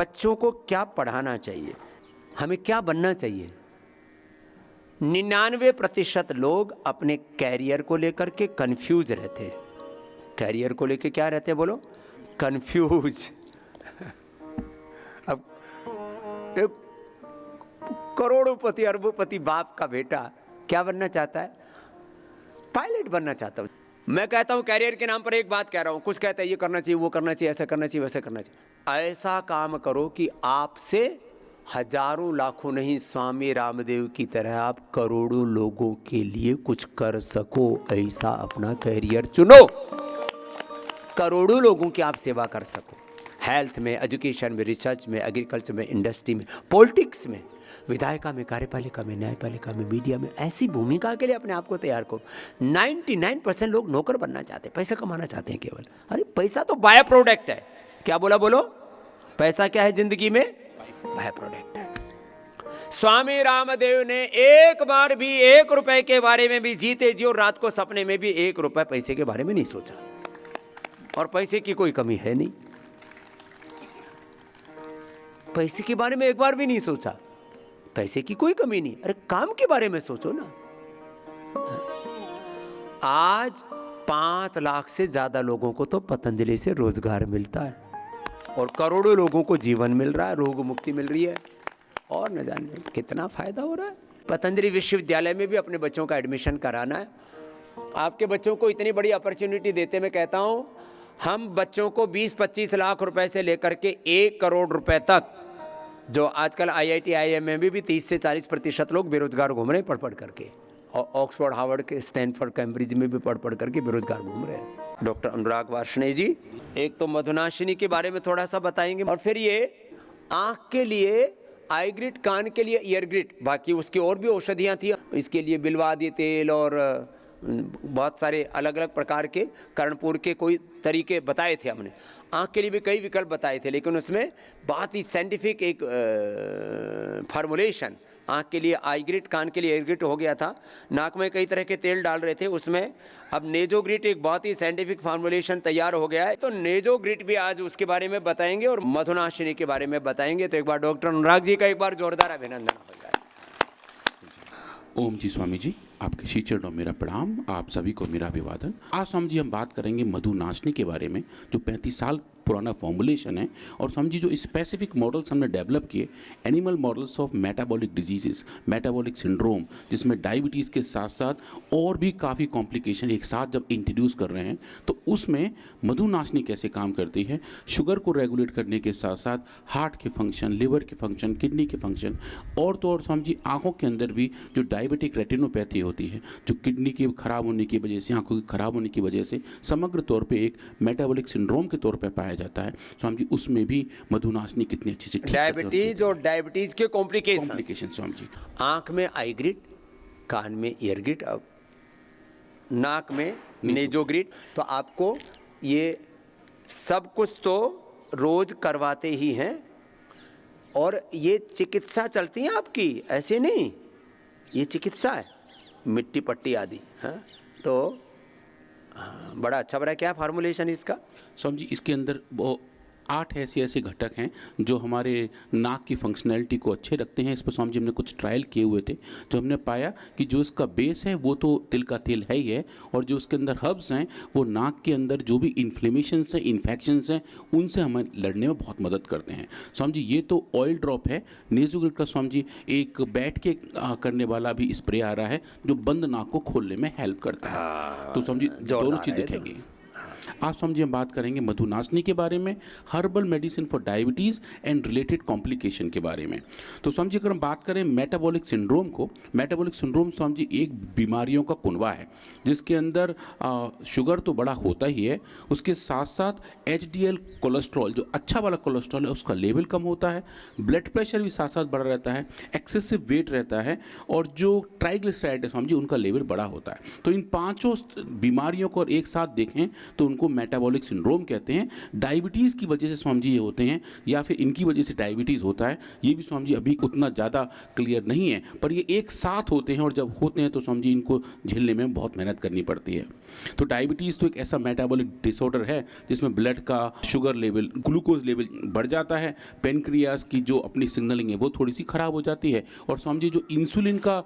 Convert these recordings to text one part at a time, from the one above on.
बच्चों को क्या पढ़ाना चाहिए, हमें क्या बनना चाहिए। 99% लोग अपने कैरियर को लेकर के कंफ्यूज रहते हैं। कैरियर को लेकर क्या रहते हैं बोलो, कंफ्यूज। अब एक करोड़ोंपति अरबोंपति बाप का बेटा क्या बनना चाहता है, पायलट बनना चाहता हूँ। मैं कहता हूँ कैरियर के नाम पर एक बात कह रहा हूँ, कुछ कहता है ये करना चाहिए, वो करना चाहिए, ऐसा करना चाहिए, वैसा करना चाहिए। ऐसा काम करो कि आपसे हजारों लाखों नहीं, स्वामी रामदेव की तरह आप करोड़ों लोगों के लिए कुछ कर सको। ऐसा अपना कैरियर चुनो, करोड़ों लोगों की आप सेवा कर सको। हेल्थ में, एजुकेशन में, रिसर्च में, एग्रीकल्चर में, इंडस्ट्री में, पॉलिटिक्स में, विधायिका में, कार्यपालिका में, न्यायपालिका में, मीडिया में, ऐसी भूमिका के लिए अपने आप को तैयार करो। 99% लोग नौकर बनना चाहते हैं, पैसा कमाना चाहते हैं केवल। अरे पैसा तो बाय प्रोडक्ट है। क्या बोला बोलो, पैसा क्या है जिंदगी में, बाय प्रोडक्ट है। स्वामी रामदेव ने एक बार भी 1 रुपए के बारे में भी, जीते जी और रात को सपने में भी 1 रुपए पैसे के बारे में नहीं सोचा, और पैसे की कोई कमी है नहीं। पैसे के बारे में एक बार भी नहीं सोचा, पैसे की कोई कमी नहीं। अरे काम के बारे में सोचो ना। आज 5 लाख से ज्यादा लोगों को तो पतंजलि से रोजगार मिलता है, और करोड़ों लोगों को जीवन मिल रहा है, रोग मुक्ति मिल रही है, और न जाने कितना फायदा हो रहा है। पतंजलि विश्वविद्यालय में भी अपने बच्चों का एडमिशन कराना है। आपके बच्चों को इतनी बड़ी अपॉर्चुनिटी देते, मैं कहता हूं हम बच्चों को 20-25 लाख रुपए से लेकर के 1 करोड़ रुपए तक, जो आजकल IIT IIM में भी 30 से 40% लोग बेरोजगार घूम रहे हैं पढ़ करके, और ऑक्सफोर्ड, हार्वर्ड के, स्टैनफोर्ड, कैम्ब्रिज में भी पढ़ करके बेरोजगार घूम रहे हैं। डॉक्टर अनुराग वार्ष्णेय जी एक तो मधुनाशिनी के बारे में थोड़ा सा बताएंगे, और फिर ये आँख के लिए आई ग्रिट, कान के लिए ईयर ग्रिट, बाकी उसकी और भी औषधियाँ थी, इसके लिए बिल्वादी तेल और बहुत सारे अलग अलग प्रकार के कर्णपुर के कोई तरीके बताए थे हमने। आँख के लिए भी कई विकल्प बताए थे, लेकिन उसमें बहुत ही साइंटिफिक एक फार्मूलेशन, आँख के लिए आई ग्रिट, कान के लिए एयर ग्रिट हो गया था। नाक में कई तरह के तेल डाल रहे थे, उसमें अब नेजो ग्रिट एक बहुत ही साइंटिफिक फार्मूलेशन तैयार हो गया है। तो नेजो ग्रिट भी आज उसके बारे में बताएंगे, और मधुनाशिनी के बारे में बताएंगे। तो एक बार डॉक्टर अनुराग जी का एक बार जोरदार अभिनंदन हो जाए। ओम जी स्वामी जी, आपके श्री चरणों मेरा प्रणाम, आप सभी को मेरा अभिवादन। आज स्वामी जी हम बात करेंगे मधुनाशिनी के बारे में, जो 35 साल पुराना फॉर्मुलेशन है। और समझी जो स्पेसिफिक मॉडल्स हमने डेवलप किए, animal models of metabolic diseases, metabolic syndrome, जिसमें डायबिटीज़ के साथ साथ और भी काफ़ी कॉम्प्लिकेशन एक साथ जब इंट्रोड्यूस कर रहे हैं, तो उसमें मधुनाशिनी कैसे काम करती है, शुगर को रेगुलेट करने के साथ साथ हार्ट के फंक्शन, लिवर के फंक्शन, किडनी के फंक्शन, और तो और समझी आँखों के अंदर भी जो डायबिटिक रेटिनोपैथी होती है, जो किडनी के खराब होने की वजह से, आँखों के खराब होने की वजह से समग्र तौर पर एक मेटाबॉलिक सिंड्रोम के तौर पर पाया जाता है। स्वामी जी उसमें भी मधुनाशिनी कितनी अच्छी से डायबिटीज और डायबिटीज के कॉम्प्लिकेशन। स्वामी जी आंख में आई ग्रिट, कान में ईयर ग्रिट, अब नाक में नेजो ग्रिट। तो आपको ये सब कुछ तो रोज करवाते ही हैं, और ये चिकित्सा चलती है आपकी, ऐसे नहीं, ये चिकित्सा है, मिट्टी पट्टी आदि। हाँ तो बड़ा अच्छा बड़ा क्या फार्मूलेशन इसका स्वामी जी? इसके अंदर वो 8 ऐसे घटक हैं जो हमारे नाक की फंक्शनैलिटी को अच्छे रखते हैं। इस पर स्वामी जी हमने कुछ ट्रायल किए हुए थे, जो हमने पाया कि जो इसका बेस है वो तो तिल का तेल है ही है, और जो उसके अंदर हर्ब्स हैं वो नाक के अंदर जो भी इन्फ्लेमेशंस हैं, इन्फेक्शंस हैं, उनसे हमें लड़ने में बहुत मदद करते हैं। स्वामी जी ये तो ऑयल ड्रॉप है। नेज़ोग्रिड का स्वामी जी एक बैठ के करने वाला भी स्प्रे आ रहा है, जो बंद नाक को खोलने में हेल्प करता है। तो स्वामी जी दोनों चीज़ देखेंगे। आज स्वामी जी हम बात करेंगे मधुनाशिनी के बारे में, herbal medicine for diabetes and related complication के बारे में। तो स्वामी जी अगर हम बात करें मेटाबॉलिक सिंड्रोम को, मेटाबॉलिक सिंड्रोम स्वामी जी एक बीमारियों का कुनबा है, जिसके अंदर शुगर तो बड़ा होता ही है, उसके साथ साथ HDL कोलेस्ट्रॉल, जो अच्छा वाला कोलेस्ट्रॉल है, उसका लेवल कम होता है, ब्लड प्रेशर भी साथ साथ बढ़ा रहता है, एक्सेसिव वेट रहता है, और जो ट्राइग्लिसराइड है स्वामी जी उनका लेवल बड़ा होता है। तो इन 5 बीमारियों को एक साथ देखें तो उनको मेटाबॉलिक सिंड्रोम कहते हैं, डायबिटीज़ की वजह से स्वामी जी ये होते हैं या फिर इनकी वजह से डायबिटीज़ होता है, ये भी स्वामी जी अभी उतना ज़्यादा क्लियर नहीं है, पर ये एक साथ होते हैं और जब होते हैं तो स्वामी जी इनको झेलने में बहुत मेहनत करनी पड़ती है। तो डायबिटीज़ तो एक ऐसा मेटाबॉलिक डिसऑर्डर है जिसमें ब्लड का शुगर लेवल, ग्लूकोज लेवल बढ़ जाता है, पेनक्रियास की जो अपनी सिग्नलिंग है वो थोड़ी सी ख़राब हो जाती है, और स्वामी जी जो इंसुलिन का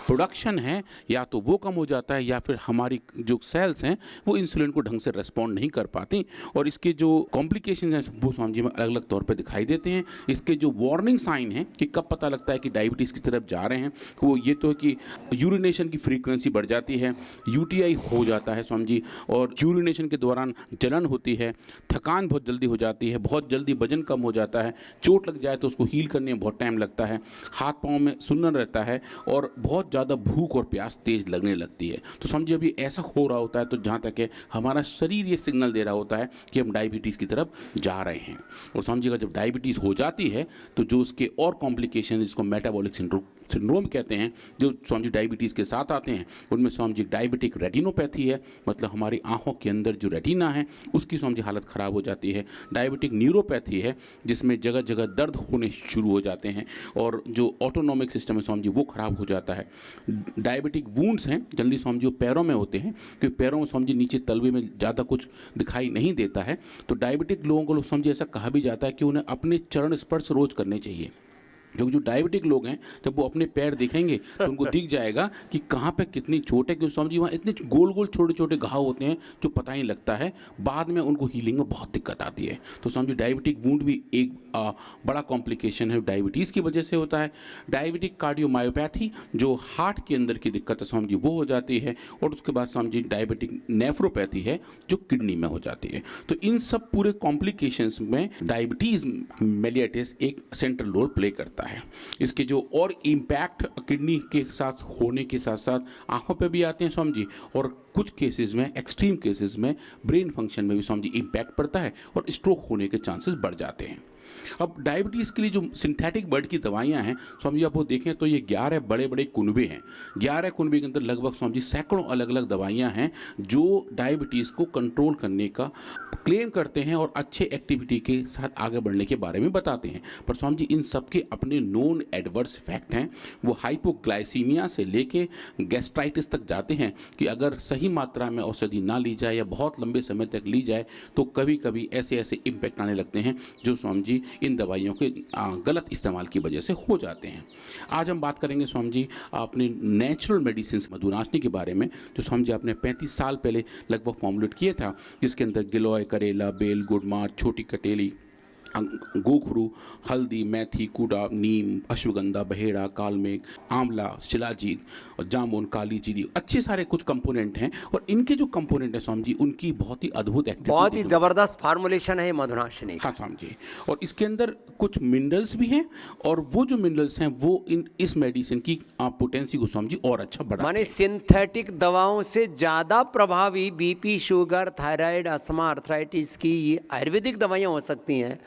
प्रोडक्शन है या तो वो कम हो जाता है या फिर हमारी जो सेल्स हैं वो इंसुलिन को ढंग से रेस्पॉन्ड नहीं कर पाती, और इसके जो कॉम्प्लिकेशन हैं वो स्वामी जी में अलग अलग तौर पर दिखाई देते हैं। इसके जो वार्निंग साइन हैं कि कब पता लगता है कि डायबिटीज़ की तरफ जा रहे हैं, वो ये तो है कि यूरिनेशन की फ्रीक्वेंसी बढ़ जाती है, यूटीआई हो जाता है स्वामी जी, और यूरिनेशन के दौरान जलन होती है, थकान बहुत जल्दी हो जाती है, बहुत जल्दी वजन कम हो जाता है, चोट लग जाए तो उसको हील करने में बहुत टाइम लगता है, हाथ पाँव में सुन्नन रहता है, और बहुत ज़्यादा भूख और प्यास तेज लगने लगती है। तो समझिए अभी ऐसा हो रहा होता है तो जहाँ तक है हमारा शरीर ये सिग्नल दे रहा होता है कि हम डायबिटीज़ की तरफ जा रहे हैं। और समझिएगा जब डायबिटीज़ हो जाती है तो जो उसके और कॉम्प्लिकेशन जिसको मेटाबॉलिक सिंड्रोम कहते हैं, जो स्वामी जी डायबिटीज़ के साथ आते हैं, उनमें स्वामी जी डायबिटिक रेटिनोपैथी है, मतलब हमारी आंखों के अंदर जो रेटिना है उसकी स्वामी जी हालत ख़राब हो जाती है। डायबिटिक न्यूरोपैथी है जिसमें जगह जगह दर्द होने शुरू हो जाते हैं, और जो ऑटोनॉमिक सिस्टम है स्वामी जी वो ख़राब हो जाता है। डायबिटिक वूंड्स हैं जनरली स्वामी जी वो पैरों में होते हैं, क्योंकि पैरों में स्वामी जी नीचे तलवे में ज़्यादा कुछ दिखाई नहीं देता है, तो डायबिटिक लोगों को स्वामी जी ऐसा कहा भी जाता है कि उन्हें अपने चरण स्पर्श रोज़ करने चाहिए, क्योंकि जो डायबिटिक लोग हैं जब वो अपने पैर देखेंगे तो उनको दिख जाएगा कि कहाँ पे कितनी चोट है, क्योंकि स्वामी जी वहाँ इतने गोल गोल छोटे छोटे घाव होते हैं जो पता ही लगता है, बाद में उनको हीलिंग में बहुत दिक्कत आती है। तो स्वामी जी डायबिटिक वूंड भी एक बड़ा कॉम्प्लिकेशन है, डायबिटीज़ की वजह से होता है। डायबिटिक कार्डियोमायोपैथी जो हार्ट के अंदर की दिक्कत है स्वामी जी वो हो जाती है, और उसके बाद स्वामी जी डायबिटिक नेफ्रोपैथी है जो किडनी में हो जाती है। तो इन सब पूरे कॉम्प्लिकेशंस में डायबिटीज़ मेलिटिस एक सेंट्रल रोल प्ले करता है। इसके जो और इम्पैक्ट किडनी के साथ होने के साथ साथ आंखों पे भी आते हैं स्वामी जी, और कुछ केसेस में, एक्सट्रीम केसेस में ब्रेन फंक्शन में भी स्वामी जी इम्पैक्ट पड़ता है और स्ट्रोक होने के चांसेस बढ़ जाते हैं। अब डायबिटीज़ के लिए जो सिंथेटिक ब्लड की दवाइयाँ हैं स्वामी जी, आप वो देखें तो ये 11 बड़े बड़े कुनबे हैं। 11 कुनबे के अंदर लगभग स्वामी जी सैकड़ों अलग अलग दवाइयाँ हैं जो डायबिटीज़ को कंट्रोल करने का क्लेम करते हैं और अच्छे एक्टिविटी के साथ आगे बढ़ने के बारे में बताते हैं। पर स्वामी जी इन सब के अपने नोन एडवर्स इफेक्ट हैं। वो हाइपोग्लाइसीमिया से लेके गैस्ट्राइटिस तक जाते हैं कि अगर सही मात्रा में औषधि ना ली जाए या बहुत लंबे समय तक ली जाए तो कभी कभी ऐसे ऐसे इम्पैक्ट आने लगते हैं जो स्वामी जी इन दवाइयों के गलत इस्तेमाल की वजह से हो जाते हैं। आज हम बात करेंगे स्वामी जी अपने नेचुरल मेडिसिन मधुनाशनी के बारे में, जो स्वामी जी आपने 35 साल पहले लगभग फॉर्मुलेट किया था, जिसके अंदर गिलोय, करेला, बेल, गुड़मार, छोटी कटेली, गोखरू, हल्दी, मेथी, कूड़ा, नीम, अश्वगंधा, बहेड़ा, कालमेघ, आंवला, शिलाजीत और जामुन, काली जीरी, अच्छे सारे कुछ कंपोनेंट हैं, और इनके जो कंपोनेंट हैं स्वामी जी उनकी बहुत ही अद्भुत एक्टिविटी, बहुत ही जबरदस्त फार्मुलेशन है मधुनाशनी। हाँ स्वामी जी, और इसके अंदर कुछ मिनरल्स भी हैं, और वो जो मिनरल्स हैं वो इस मेडिसिन की पोटेंसी को स्वामी जी और अच्छा बढ़ा, माने सिंथेटिक दवाओं से ज़्यादा प्रभावी BP, sugar, thyroid, asthma, arthritis की ये आयुर्वेदिक दवाइयाँ हो सकती हैं।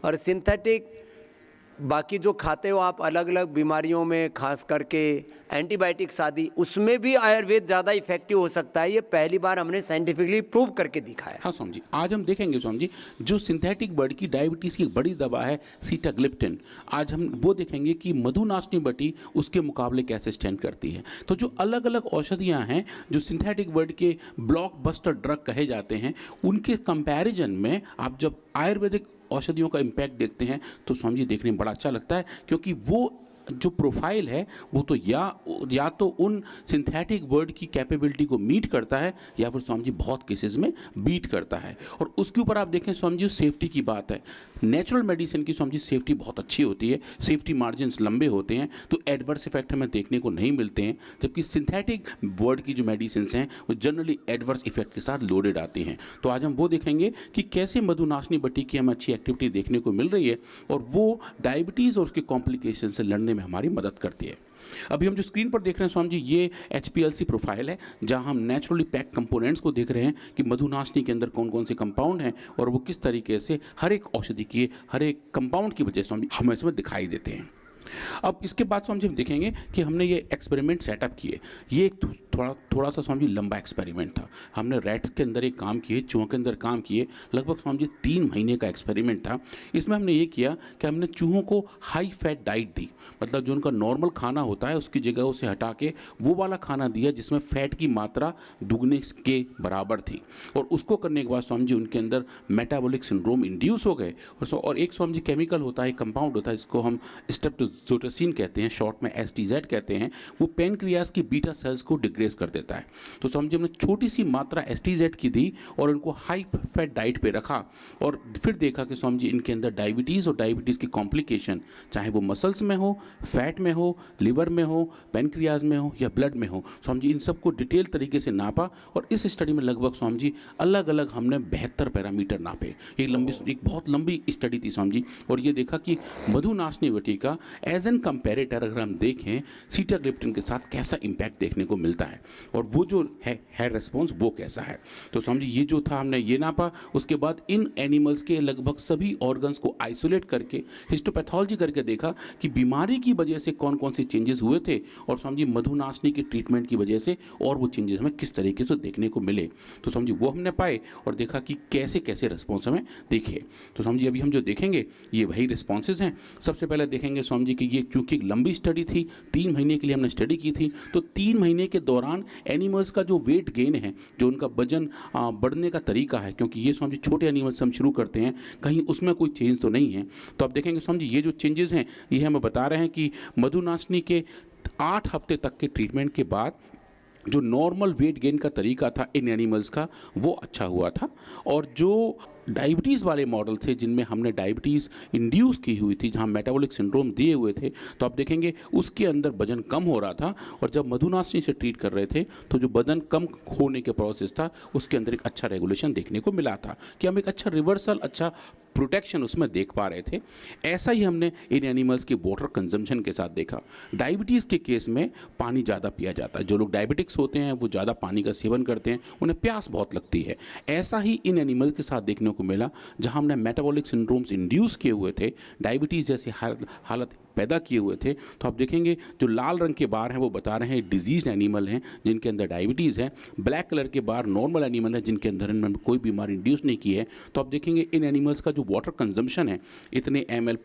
और सिंथेटिक बाकी जो खाते हो आप अलग अलग बीमारियों में, खास करके एंटीबायोटिक्स आदि, उसमें भी आयुर्वेद ज़्यादा इफेक्टिव हो सकता है। ये पहली बार हमने साइंटिफिकली प्रूव करके दिखाया। हाँ स्वामी जी, आज हम देखेंगे स्वामी जी जो सिंथेटिक ब्लड की डायबिटीज़ की बड़ी दवा है सीटाग्लिप्टिन, आज हम वो देखेंगे कि मधुनाशनी बटी उसके मुकाबले कैसे स्टैंड करती है। तो जो अलग अलग औषधियाँ हैं जो सिंथेटिक ब्लड के ब्लॉकबस्टर ड्रग कहे जाते हैं, उनके कंपैरिजन में आप जब आयुर्वेदिक औषधियों का इम्पैक्ट देखते हैं तो स्वामी जी देखने में बड़ा अच्छा लगता है, क्योंकि वो जो प्रोफाइल है वो तो या तो उन सिंथेटिक वर्ड की कैपेबिलिटी को मीट करता है या फिर स्वामी जी बहुत केसेस में बीट करता है। और उसके ऊपर आप देखें स्वामी जी सेफ्टी की बात है, नेचुरल मेडिसिन की स्वामी जी सेफ्टी बहुत अच्छी होती है, सेफ्टी मार्जिन्स लंबे होते हैं, तो एडवर्स इफेक्ट हमें देखने को नहीं मिलते हैं, जबकि सिंथेटिक वर्ड की जो मेडिसिन हैं वो जनरली एडवर्स इफेक्ट के साथ लोडेड आती हैं। तो आज हम वो देखेंगे कि कैसे मधुनाशनी बटी की हमें अच्छी एक्टिविटी देखने को मिल रही है और वो डायबिटीज़ और उसके कॉम्प्लिकेशन से लड़ने में हमारी मदद करती है। अभी हम जो स्क्रीन पर देख रहे हैं स्वामी जी ये HPLC प्रोफाइल है, जहां हम नेचुरली पैक कंपोनेंट्स को देख रहे हैं कि मधुनाशनी के अंदर कौन कौन से कंपाउंड हैं और वो किस तरीके से हर एक औषधि की, हर एक कंपाउंड की वजह से हमें इसमें दिखाई देते हैं। अब इसके बाद स्वामी जी हम देखेंगे कि हमने ये एक्सपेरिमेंट सेटअप किए। ये एक थोड़ा सा स्वामी जी लंबा एक्सपेरिमेंट था। हमने रैट्स के अंदर एक काम किए, चूहों के अंदर काम किए, लगभग स्वामी जी 3 महीने का एक्सपेरिमेंट था। इसमें हमने ये किया कि हमने चूहों को हाई फैट डाइट दी, मतलब जो उनका नॉर्मल खाना होता है उसकी जगह उसे हटा के वो वाला खाना दिया जिसमें फैट की मात्रा दुगने के बराबर थी। और उसको करने के बाद स्वामी जी उनके अंदर मेटाबॉलिक सिंड्रोम इंड्यूस हो गए। और एक स्वामी जी केमिकल होता है, कंपाउंड होता है जिसको हम स्ट्रेप्टोजोटेसिन कहते हैं, शॉर्ट में STZ कहते हैं, वो पैनक्रियाज की बीटा सेल्स को डिग्रेस कर देता है। तो स्वामी जी हमने छोटी सी मात्रा STZ की दी और उनको हाई फैट डाइट पे रखा और फिर देखा कि स्वामी जी इनके अंदर डायबिटीज़ और डायबिटीज़ की कॉम्प्लिकेशन, चाहे वो मसल्स में हो, फैट में हो, लिवर में हो, पैनक्रियाज में हो या ब्लड में हो, स्वामी जी इन सबको डिटेल तरीके से नापा। और इस स्टडी में लगभग स्वामी जी अलग अलग हमने 72 पैरामीटर नापे। एक बहुत लंबी स्टडी थी स्वामी जी। और ये देखा कि मधुनाशनी वटिका एज एन कंपेरेटर अगर हम देखें सीटाग्लिप्टिन के साथ कैसा इंपैक्ट देखने को मिलता है और वो जो है रिस्पॉन्स वो कैसा है। तो समझिए ये जो था हमने ये नापा। उसके बाद इन एनिमल्स के लगभग सभी ऑर्गन्स को आइसोलेट करके हिस्टोपैथोलॉजी करके देखा कि बीमारी की वजह से कौन कौन से चेंजेस हुए थे और समझिए मधुनाशनी के ट्रीटमेंट की वजह से और वो चेंजेस हमें किस तरीके से देखने को मिले। तो समझिए वो हमने पाए और देखा कि कैसे कैसे रिस्पॉन्स हमें दिखे। तो समझिए अभी हम जो देखेंगे ये वही रिस्पॉन्सेज हैं। सबसे पहले देखेंगे स्वामी जी कि ये चूँकि लंबी स्टडी थी, 3 महीने के लिए हमने स्टडी की थी, तो 3 महीने के दौरान एनिमल्स का जो वेट गेन है, जो उनका वजन बढ़ने का तरीका है, क्योंकि ये स्वामी जी छोटे एनिमल्स हम शुरू करते हैं, कहीं उसमें कोई चेंज तो नहीं है। तो आप देखेंगे स्वामी जी ये जो चेंजेस हैं ये हमें बता रहे हैं कि मधुनाशनी के 8 हफ्ते तक के ट्रीटमेंट के बाद जो नॉर्मल वेट गेन का तरीका था इन एनिमल्स का वो अच्छा हुआ था। और जो डायबिटीज़ वाले मॉडल थे जिनमें हमने डायबिटीज़ इंड्यूस की हुई थी, जहां मेटाबॉलिक सिंड्रोम दिए हुए थे, तो आप देखेंगे उसके अंदर वजन कम हो रहा था। और जब मधुनाशनी से ट्रीट कर रहे थे तो जो वजन कम होने के प्रोसेस था उसके अंदर एक अच्छा रेगुलेशन देखने को मिला था कि हम एक अच्छा रिवर्सल, अच्छा प्रोटेक्शन उसमें देख पा रहे थे। ऐसा ही हमने इन एनिमल्स के वाटर कंजम्पशन के साथ देखा। डायबिटीज़ के केस में पानी ज़्यादा पिया जाता है, जो लोग डायबिटिक्स होते हैं वो ज़्यादा पानी का सेवन करते हैं, उन्हें प्यास बहुत लगती है। ऐसा ही इन एनिमल्स के साथ देखने को मिला जहां हमने मेटाबॉलिक सिंड्रोम्स इंड्यूस किए हुए थे, डायबिटीज़ जैसी हालत पैदा किए हुए थे। तो आप देखेंगे जो लाल रंग के बार हैं वो बता रहे हैं डिजीज एनिमल हैं जिनके अंदर डायबिटीज़ है, ब्लैक कलर के बार नॉर्मल एनिमल है जिनके अंदर इन्होंने कोई बीमारी इंड्यूस नहीं की है। तो आप देखेंगे इन एनिमल्स का जो वाटर कंजम्पशन है इतने ml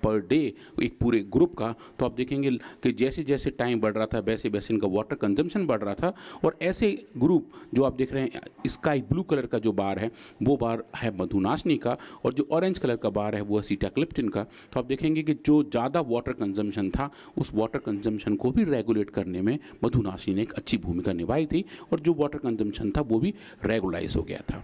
पर डे एक पूरे ग्रुप का, तो आप देखेंगे कि जैसे जैसे टाइम बढ़ रहा था वैसे वैसे इनका वाटर कंजम्पशन बढ़ रहा था। और ऐसे ग्रुप जो आप देख रहे हैं स्काई ब्लू कलर का जो बार है वो बार है मधुनाशनी का और जो ऑरेंज कलर का बार है वो है सीटाग्लिप्टिन का। तो आप देखेंगे कि जो ज़्यादा वाटर कंजम्पशन था उस वाटर कंजम्पशन को भी रेगुलेट करने में मधुनाशनी ने एक अच्छी भूमिका निभाई थी और जो वाटर कंजम्पशन था वो भी रेगुलाइज हो गया था।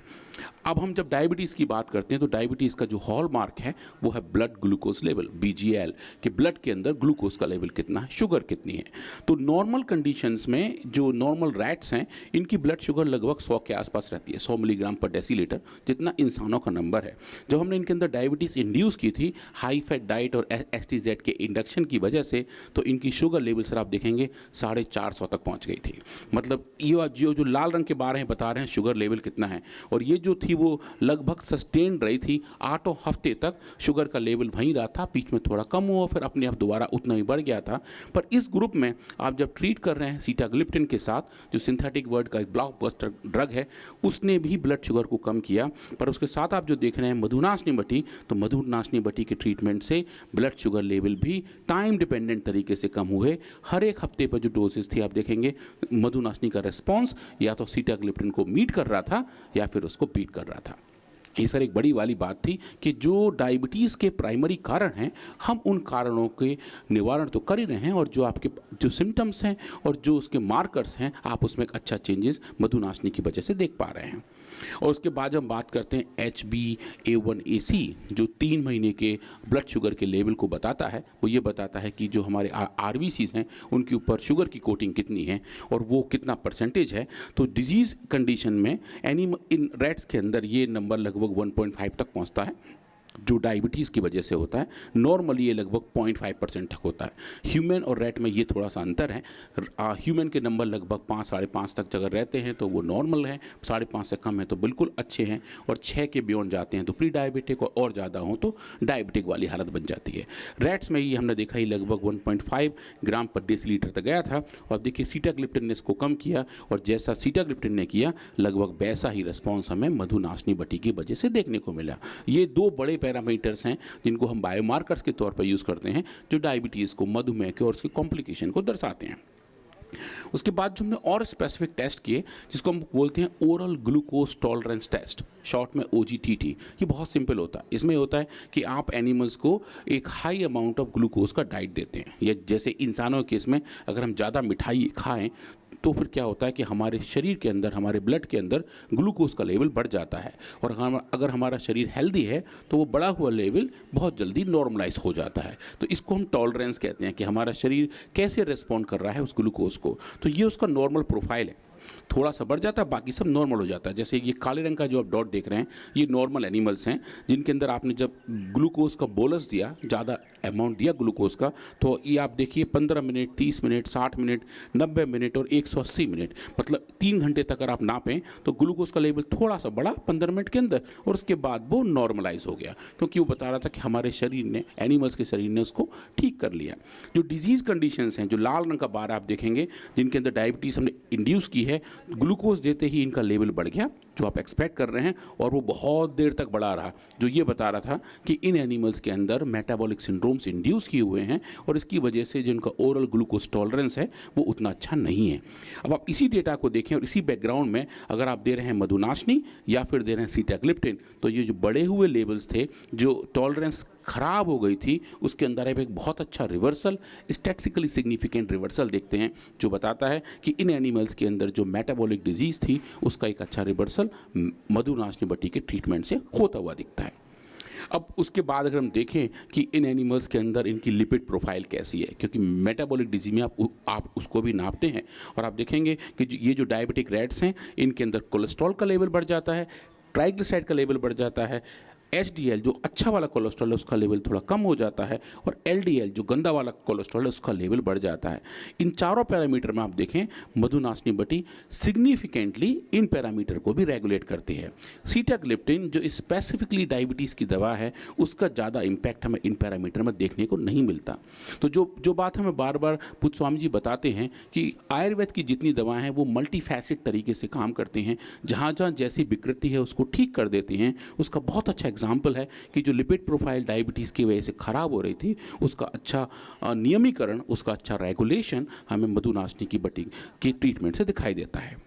अब हम जब डायबिटीज़ की बात करते हैं तो डायबिटीज़ का जो हॉलमार्क है वो है ब्लड ग्लूकोज लेवल, BGL, कि ब्लड के अंदर ग्लूकोज का लेवल कितना है, शुगर कितनी है। तो नॉर्मल कंडीशंस में जो नॉर्मल रैट्स हैं इनकी ब्लड शुगर लगभग 100 के आसपास रहती है, 100 मिलीग्राम पर डेसीलीटर, जितना इंसानों का नंबर है। जब हमने इनके अंदर डायबिटीज़ इंड्यूस की थी हाई फैट डाइट और STZ के इंडक्शन की वजह से, तो इनकी शुगर लेवल सर आप देखेंगे 450 तक पहुँच गई थी। मतलब ये जो लाल रंग के बार हैं बता रहे हैं शुगर लेवल कितना है। और ये जो थी वो लगभग सस्टेन रही थी 8 हफ्ते तक, शुगर का लेवल वहीं रहा था, बीच में थोड़ा कम हुआ फिर अपने आप दोबारा उतना ही बढ़ गया था। पर इस ग्रुप में आप जब ट्रीट कर रहे हैं सीटाग्लिप्टिन के साथ जो सिंथेटिक वर्ड का एक ब्लॉकबस्टर ड्रग है, उसने भी ब्लड शुगर को कम किया। पर उसके साथ आप जो देख रहे हैं मधुनाशनी बटी, तो मधुनाशनी बटी के ट्रीटमेंट से ब्लड शुगर लेवल भी टाइम डिपेंडेंट तरीके से कम हुए। हर एक हफ्ते पर जो डोजेस थी आप देखेंगे मधुनाशनी का रिस्पॉन्स या तो सीटाग्लिप्टिन को मीट कर रहा था या फिर उसको बीट कर रहा था। ये सर एक बड़ी वाली बात थी कि जो डायबिटीज़ के प्राइमरी कारण हैं हम उन कारणों के निवारण तो कर ही रहे हैं और जो आपके जो सिम्टम्स हैं और जो उसके मार्कर्स हैं आप उसमें एक अच्छा चेंजेस मधुनाशनी की वजह से देख पा रहे हैं। और उसके बाद हम बात करते हैं HbA1c जो 3 महीने के ब्लड शुगर के लेवल को बताता है। वो ये बताता है कि जो हमारे RBCs हैं उनके ऊपर शुगर की कोटिंग कितनी है और वो कितना परसेंटेज है। तो डिजीज़ कंडीशन में इन रैट्स के अंदर ये नंबर लगभग 1.5 तक पहुंचता है जो डायबिटीज़ की वजह से होता है, नॉर्मली ये लगभग 0.5% तक होता है। ह्यूमन और रैट में ये थोड़ा सा अंतर है। ह्यूमन के नंबर लगभग 5 साढ़े 5 तक अगर रहते हैं तो वो नॉर्मल है, 5.5 से कम है तो बिल्कुल अच्छे हैं, और 6 के बियॉन्ड जाते हैं तो प्री डायबिटिक, और ज़्यादा हो तो डायबिटिक वाली हालत बन जाती है। रैट्स में ये हमने देखा ही लगभग 1.5 ग्राम पर डेसीलीटर तक गया था, और देखिए सीटाग्लिप्टिन ने इसको कम किया, और जैसा सीटाग्लिप्टिन ने किया लगभग वैसा ही रिस्पॉन्स हमें मधुनाशनी बटी की वजह से देखने को मिला। ये दो बड़े पैरामीटर्स हैं जिनको हम बायोमार्कर्स के तौर पर यूज़ करते हैं, जो डायबिटीज़ को, मधुमेह के और उसके कॉम्प्लिकेशन को दर्शाते हैं। उसके बाद जो हमने और स्पेसिफिक टेस्ट किए, जिसको हम बोलते हैं oral glucose tolerance test, short में OGTT। ये बहुत सिंपल होता है। इसमें होता है कि आप एनिमल्स को एक हाई अमाउंट ऑफ ग्लूकोज का डाइट देते हैं, या जैसे इंसानों के केस में अगर हम ज़्यादा मिठाई खाएं तो फिर क्या होता है कि हमारे शरीर के अंदर, हमारे ब्लड के अंदर ग्लूकोज का लेवल बढ़ जाता है, और अगर हमारा शरीर हेल्दी है तो वो बढ़ा हुआ लेवल बहुत जल्दी नॉर्मलाइज हो जाता है। तो इसको हम टॉलरेंस कहते हैं कि हमारा शरीर कैसे रिस्पॉन्ड कर रहा है उस ग्लूकोज को। तो ये उसका नॉर्मल प्रोफाइल है, थोड़ा सा बढ़ जाता है, बाकी सब नॉर्मल हो जाता है। जैसे ये काले रंग का जो आप डॉट देख रहे हैं, ये नॉर्मल एनिमल्स हैं जिनके अंदर आपने जब ग्लूकोज का बोलस दिया, ज़्यादा अमाउंट दिया ग्लूकोज का, तो ये आप देखिए 15 मिनट, 30 मिनट, 60 मिनट, 90 मिनट और 180 मिनट, मतलब 3 घंटे तक अगर आप नापें तो ग्लूकोज का लेवल थोड़ा सा बढ़ा 15 मिनट के अंदर, और उसके बाद वो नॉर्मलाइज हो गया, क्योंकि वो बता रहा था कि हमारे शरीर ने, एनिमल्स के शरीर ने उसको ठीक कर लिया। जो डिजीज़ कंडीशंस हैं, जो लाल रंग का बार आप देखेंगे, जिनके अंदर डायबिटीज़ हमने इंड्यूस की है, ग्लूकोज देते ही इनका लेवल बढ़ गया, जो आप एक्सपेक्ट कर रहे हैं, और वो बहुत देर तक बढ़ा रहा, जो ये बता रहा था कि इन एनिमल्स के अंदर मेटाबॉलिक सिंड्रोम्स इंड्यूस किए हुए हैं, और इसकी वजह से जिनका ओरल ग्लूकोज टॉलरेंस है वो उतना अच्छा नहीं है। अब आप इसी डेटा को देखें और इसी बैकग्राउंड में अगर आप दे रहे हैं मधुनाशनी या फिर दे रहे हैं सीटाग्लिप्टिन, तो ये जो बढ़े हुए लेवल्स थे, जो टॉलरेंस खराब हो गई थी, उसके अंदर आप एक बहुत अच्छा रिवर्सल, स्टैटिस्टिकली सिग्निफिकेंट रिवर्सल देखते हैं, जो बताता है कि इन एनिमल्स के अंदर जो मेटाबॉलिक डिजीज़ थी उसका एक अच्छा रिवर्सल मधुनाशनी बटी के ट्रीटमेंट से होता हुआ दिखता है। अब उसके बाद अगर हम देखें कि इन एनिमल्स के अंदर इनकी लिपिड प्रोफाइल कैसी है, क्योंकि मेटाबॉलिक डिजीज में आप उसको भी नापते हैं, और आप देखेंगे कि ये जो डायबिटिक रैट्स हैं, इनके अंदर कोलेस्ट्रॉल का लेवल बढ़ जाता है, ट्राइग्लिसराइड का लेवल बढ़ जाता है, HDL जो अच्छा वाला कोलेस्ट्रॉल है उसका लेवल थोड़ा कम हो जाता है, और LDL जो गंदा वाला कोलेस्ट्रॉल है उसका लेवल बढ़ जाता है। इन चारों पैरामीटर में आप देखें, मधुनाशनी बटी सिग्निफिकेंटली इन पैरामीटर को भी रेगुलेट करती है। सीटाग्लिप्टिन जो स्पेसिफिकली डायबिटीज़ की दवा है, उसका ज़्यादा इम्पैक्ट हमें इन पैरामीटर में देखने को नहीं मिलता। तो जो बात हमें बार बार पुत स्वामी जी बताते हैं कि आयुर्वेद की जितनी दवाएँ हैं वो मल्टीफैसेट तरीके से काम करते हैं, जहाँ जहाँ जैसी विकृति है उसको ठीक कर देते हैं। उसका बहुत अच्छा एग्जाम्पल है कि जो लिपिड प्रोफाइल डायबिटीज़ की वजह से ख़राब हो रही थी, उसका अच्छा नियमीकरण, उसका अच्छा रेगुलेशन हमें मधुनाशनी की बटी के ट्रीटमेंट से दिखाई देता है।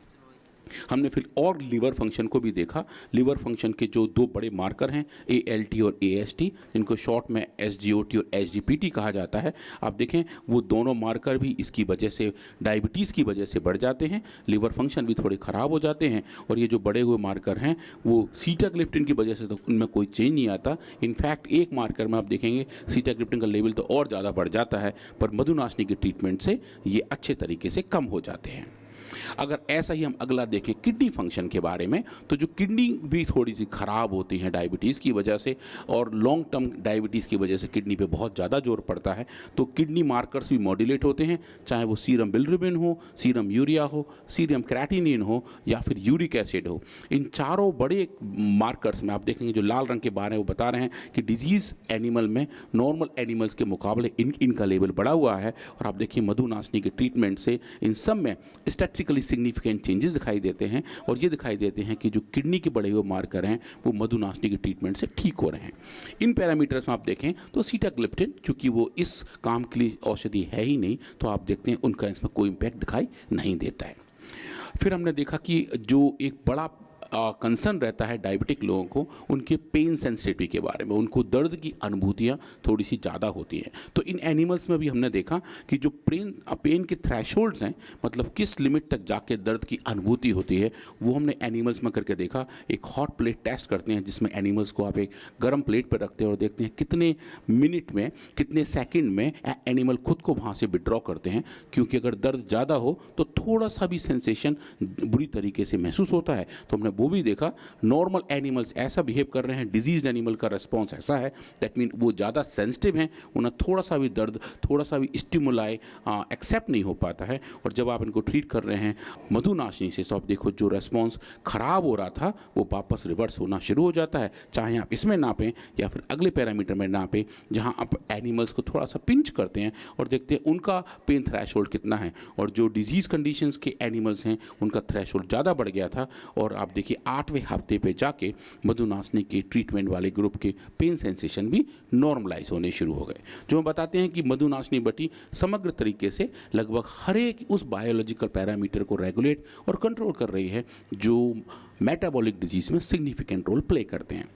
हमने फिर और लीवर फंक्शन को भी देखा। लीवर फंक्शन के जो दो बड़े मार्कर हैं, ALT और AST, जिनको शॉर्ट में SGOT और SGPT कहा जाता है, आप देखें वो दोनों मार्कर भी इसकी वजह से, डायबिटीज़ की वजह से बढ़ जाते हैं, लीवर फंक्शन भी थोड़े ख़राब हो जाते हैं। और ये जो बड़े हुए मार्कर हैं वो सीटाग्लिप्टिन की वजह से तो उनमें कोई चेंज नहीं आता। इनफैक्ट एक मार्कर में आप देखेंगे सीटाग्लिप्टिन का लेवल तो और ज़्यादा बढ़ जाता है, पर मधुनाशनी के ट्रीटमेंट से ये अच्छे तरीके से कम हो जाते हैं। अगर ऐसा ही हम अगला देखें किडनी फंक्शन के बारे में, तो जो किडनी भी थोड़ी सी ख़राब होती है डायबिटीज़ की वजह से, और लॉन्ग टर्म डायबिटीज़ की वजह से किडनी पे बहुत ज़्यादा जोर पड़ता है, तो किडनी मार्कर्स भी मॉड्यूलेट होते हैं, चाहे वो सीरम बिलिरुबिन हो, सीरम यूरिया हो, सीरम क्रेटिनिन हो, या फिर यूरिक एसिड हो। इन चारों बड़े मार्कर्स में आप देखेंगे जो लाल रंग के बारे में वो बता रहे हैं कि डिजीज़ एनिमल में नॉर्मल एनिमल्स के मुकाबले इनका लेवल बढ़ा हुआ है। और आप देखिए मधुनाशनी के ट्रीटमेंट से इन सब में स्टैटिस्टिकली सिग्निफिकेंट चेंजेस दिखाई देते हैं, और ये दिखाई देते हैं कि जो किडनी के बड़े हुए मार्कर हैं वो मधुनाशनी के ट्रीटमेंट से ठीक हो रहे हैं। इन पैरामीटर्स में आप देखें तो सीटाग्लिप्टिन, चूंकि वो इस काम के लिए औषधि है ही नहीं, तो आप देखते हैं उनका इसमें कोई इम्पैक्ट दिखाई नहीं देता है। फिर हमने देखा कि जो एक बड़ा कंसर्न रहता है डायबिटिक लोगों को, उनके पेन सेंसिटिविटी के बारे में, उनको दर्द की अनुभूतियाँ थोड़ी सी ज़्यादा होती हैं। तो इन एनिमल्स में भी हमने देखा कि जो पेन के थ्रेशोल्ड्स हैं, मतलब किस लिमिट तक जाके दर्द की अनुभूति होती है, वो हमने एनिमल्स में करके देखा। एक हॉट प्लेट टेस्ट करते हैं जिसमें एनिमल्स को आप एक गर्म प्लेट पर रखते हैं और देखते हैं कितने मिनट में, कितने सेकेंड में एनिमल खुद को वहाँ से विड्रॉ करते हैं, क्योंकि अगर दर्द ज़्यादा हो तो थोड़ा सा भी सेंसेशन बुरी तरीके से महसूस होता है। तो हमने वो भी देखा। नॉर्मल एनिमल्स ऐसा बिहेव कर रहे हैं, डिजीज एनिमल का रिस्पॉन्स ऐसा है, दैट मीन वो ज़्यादा सेंसिटिव हैं, उन्हें थोड़ा सा भी दर्द, थोड़ा सा भी स्टिमुलाई एक्सेप्ट नहीं हो पाता है। और जब आप इनको ट्रीट कर रहे हैं मधुनाशनी से, तो आप देखो जो रेस्पॉन्स ख़राब हो रहा था वो वापस रिवर्स होना शुरू हो जाता है। चाहे आप इसमें नापें या फिर अगले पैरामीटर में नापें, जहाँ आप एनिमल्स को थोड़ा सा पिंच करते हैं और देखते हैं उनका पेन थ्रेशोल्ड कितना है। और जो डिजीज़ कंडीशंस के एनिमल्स हैं उनका थ्रेशोल्ड ज़्यादा बढ़ गया था। और आप देखिए 8वें हफ्ते पे जाके मधुनाशनी के ट्रीटमेंट वाले ग्रुप के पेन सेंसेशन भी नॉर्मलाइज होने शुरू हो गए, जो हम बताते हैं कि मधुनाशनी बटी समग्र तरीके से लगभग हर एक उस बायोलॉजिकल पैरामीटर को रेगुलेट और कंट्रोल कर रही है जो मेटाबॉलिक डिजीज में सिग्निफिकेंट रोल प्ले करते हैं।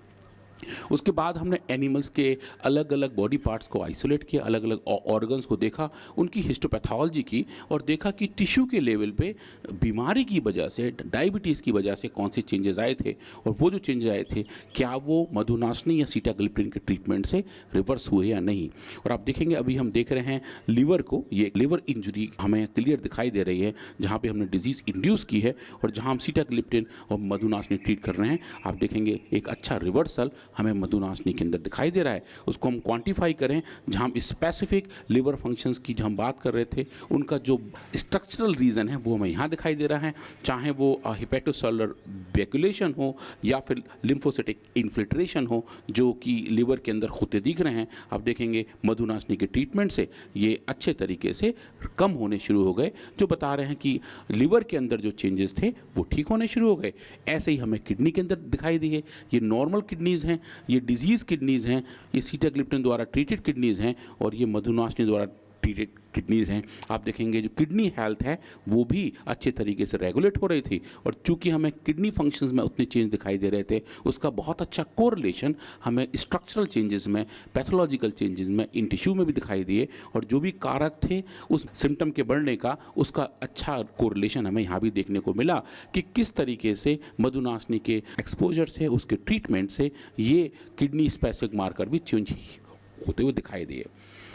उसके बाद हमने एनिमल्स के अलग अलग बॉडी पार्ट्स को आइसोलेट किया, अलग अलग ऑर्गन्स को देखा, उनकी हिस्टोपैथोलॉजी की और देखा कि टिश्यू के लेवल पे बीमारी की वजह से, डायबिटीज़ की वजह से कौन से चेंजेस आए थे और वो जो चेंजेस आए थे क्या वो मधुनाशनी या सीटाग्लिप्टिन के ट्रीटमेंट से रिवर्स हुए या नहीं। और आप देखेंगे अभी हम देख रहे हैं लीवर को, ये लिवर इंजरी हमें क्लियर दिखाई दे रही है जहाँ पे हमने डिजीज़ इंड्यूस की है और जहाँ हम सीटाग्लिप्टिन और मधुनाशनी ट्रीट कर रहे हैं। आप देखेंगे एक अच्छा रिवर्सल हमें मधुनाशनी के अंदर दिखाई दे रहा है। उसको हम क्वांटिफाई करें, जहां हम स्पेसिफिक लिवर फंक्शंस की हम बात कर रहे थे, उनका जो स्ट्रक्चरल रीज़न है वो हमें यहाँ दिखाई दे रहा है, चाहे वो हिपेटोसेलुलर वैक्यूलेशन हो या फिर लिम्फोसिटिक इन्फिल्ट्रेशन हो जो कि लिवर के अंदर होते दिख रहे हैं। आप देखेंगे मधुनाशनी के ट्रीटमेंट से ये अच्छे तरीके से कम होने शुरू हो गए, जो बता रहे हैं कि लिवर के अंदर जो चेंजेस थे वो ठीक होने शुरू हो गए। ऐसे ही हमें किडनी के अंदर दिखाई दी है, ये नॉर्मल किडनीज़ हैं, ये डिजीज़ किडनीज़ हैं, ये सीटाग्लिप्टिन द्वारा ट्रीटेड किडनीज़ हैं और ये मधुनाशनी द्वारा ट्रीटेड किडनीज़ हैं। आप देखेंगे जो किडनी हेल्थ है वो भी अच्छे तरीके से रेगुलेट हो रही थी और चूंकि हमें किडनी फंक्शंस में उतने चेंज दिखाई दे रहे थे, उसका बहुत अच्छा कोरिलेशन हमें स्ट्रक्चरल चेंजेस में, पैथोलॉजिकल चेंजेस में, इन टिश्यू में भी दिखाई दिए और जो भी कारक थे उस सिम्टम के बढ़ने का, उसका अच्छा कोरिलेशन हमें यहाँ भी देखने को मिला कि किस तरीके से मधुनाशनी के एक्सपोजर से, उसके ट्रीटमेंट से ये किडनी स्पेसिफिक मार्कर भी चेंज होते हुए दिखाई दिए।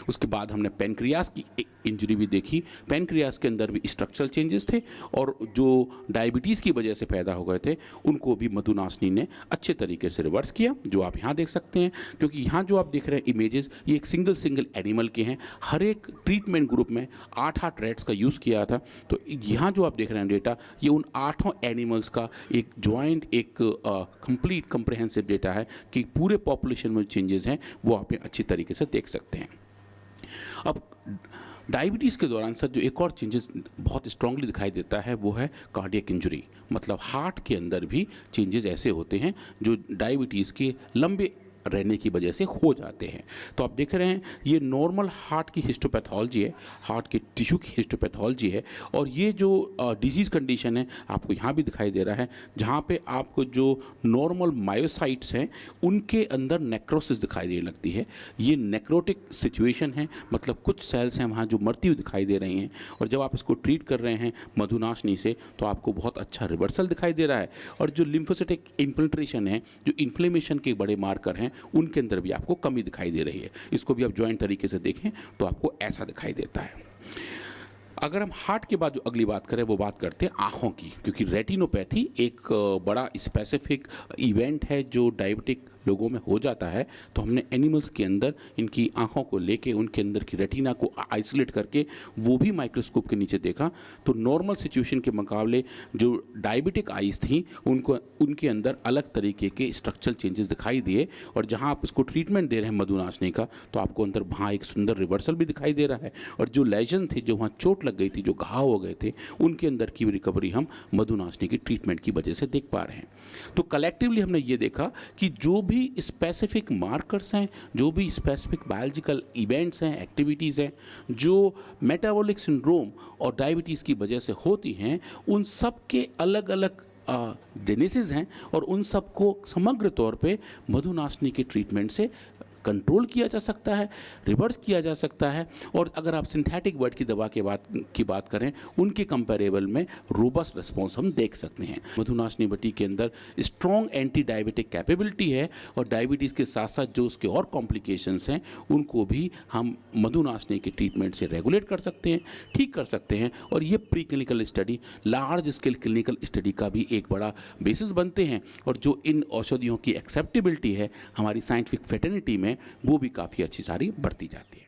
उसके बाद हमने पेनक्रियास की इंजरी भी देखी। पेनक्रियास के अंदर भी स्ट्रक्चरल चेंजेस थे और जो डायबिटीज़ की वजह से पैदा हो गए थे उनको भी मधुनाशनी ने अच्छे तरीके से रिवर्स किया, जो आप यहाँ देख सकते हैं। क्योंकि यहाँ जो आप देख रहे हैं इमेजेस, ये एक सिंगल एनिमल के हैं, हर एक ट्रीटमेंट ग्रुप में 8 रैट्स का यूज़ किया था। तो यहाँ जो आप देख रहे हैं डेटा, ये उन 8 एनिमल्स का एक जॉइंट, एक कंप्लीट कंप्रिहेंसिव डेटा है कि पूरे पॉपुलेशन में चेंजेस हैं वो आप अच्छी तरीके से देख सकते हैं। अब डायबिटीज़ के दौरान सर जो एक और चेंजेस बहुत स्ट्रांगली दिखाई देता है वो है कार्डियक इंजरी, मतलब हार्ट के अंदर भी चेंजेस ऐसे होते हैं जो डायबिटीज़ के लंबे रहने की वजह से हो जाते हैं। तो आप देख रहे हैं ये नॉर्मल हार्ट की हिस्टोपैथोलॉजी है, हार्ट के टिश्यू की हिस्टोपैथोलॉजी है और ये जो डिजीज़ कंडीशन है आपको यहाँ भी दिखाई दे रहा है, जहाँ पे आपको जो नॉर्मल मायोसाइट्स हैं उनके अंदर नेक्रोसिस दिखाई देने लगती है। ये नेक्रोटिक सिचुएशन है, मतलब कुछ सेल्स हैं वहाँ जो मरती हुई दिखाई दे रही हैं और जब आप इसको ट्रीट कर रहे हैं मधुनाशनी से तो आपको बहुत अच्छा रिवर्सल दिखाई दे रहा है। और जो लिम्फोसिटिक इन्फिल्ट्रेशन है, जो इन्फ्लेमेशन के बड़े मार्कर हैं, उनके अंदर भी आपको कमी दिखाई दे रही है। इसको भी आप जॉइंट तरीके से देखें तो आपको ऐसा दिखाई देता है। अगर हम हार्ट के बाद जो अगली बात करें वो बात करते हैं आँखों की, क्योंकि रेटिनोपैथी एक बड़ा स्पेसिफिक इवेंट है जो डायबिटिक लोगों में हो जाता है। तो हमने एनिमल्स के अंदर इनकी आँखों को लेके उनके अंदर की रेटिना को आइसोलेट करके वो भी माइक्रोस्कोप के नीचे देखा, तो नॉर्मल सिचुएशन के मुकाबले जो डायबिटिक आइज़ थी उनको उनके अंदर अलग तरीके के स्ट्रक्चरल चेंजेस दिखाई दिए। और जहाँ आप इसको ट्रीटमेंट दे रहे हैं मधुनाशनी का, तो आपको अंदर वहाँ एक सुंदर रिवर्सल भी दिखाई दे रहा है। और जो लेजन थे, जो वहाँ चोट लग गई थी, जो घाव हो गए थे, उनके अंदर की रिकवरी हम मधुनाशनी की ट्रीटमेंट की वजह से देख पा रहे हैं। तो कलेक्टिवली हमने ये देखा कि जो भी स्पेसिफिक मार्कर्स हैं, जो भी स्पेसिफिक बायोलॉजिकल इवेंट्स हैं, एक्टिविटीज़ हैं, जो मेटाबॉलिक सिंड्रोम और डायबिटीज़ की वजह से होती हैं, उन सब के अलग अलग जेनेसिस हैं और उन सब को समग्र तौर पे मधुनाशनी के ट्रीटमेंट से कंट्रोल किया जा सकता है, रिवर्स किया जा सकता है। और अगर आप सिंथेटिक वर्ड की दवा की बात करें, उनके कंपेरेबल में रोबस्ट रिस्पॉन्स हम देख सकते हैं। मधुनाशनी बटी के अंदर स्ट्रॉन्ग एंटी डायबिटिक कैपेबिलिटी है और डायबिटीज़ के साथ साथ जो उसके और कॉम्प्लिकेशंस हैं उनको भी हम मधुनाशनी के ट्रीटमेंट से रेगुलेट कर सकते हैं, ठीक कर सकते हैं। और ये pre clinical study, large scale clinical study का भी एक बड़ा बेसिस बनते हैं। और जो इन औषधियों की एक्सेप्टेबिलिटी है हमारी साइंटिफिक फेटर्निटी में, वो भी काफ़ी अच्छी सारी बढ़ती जाती है।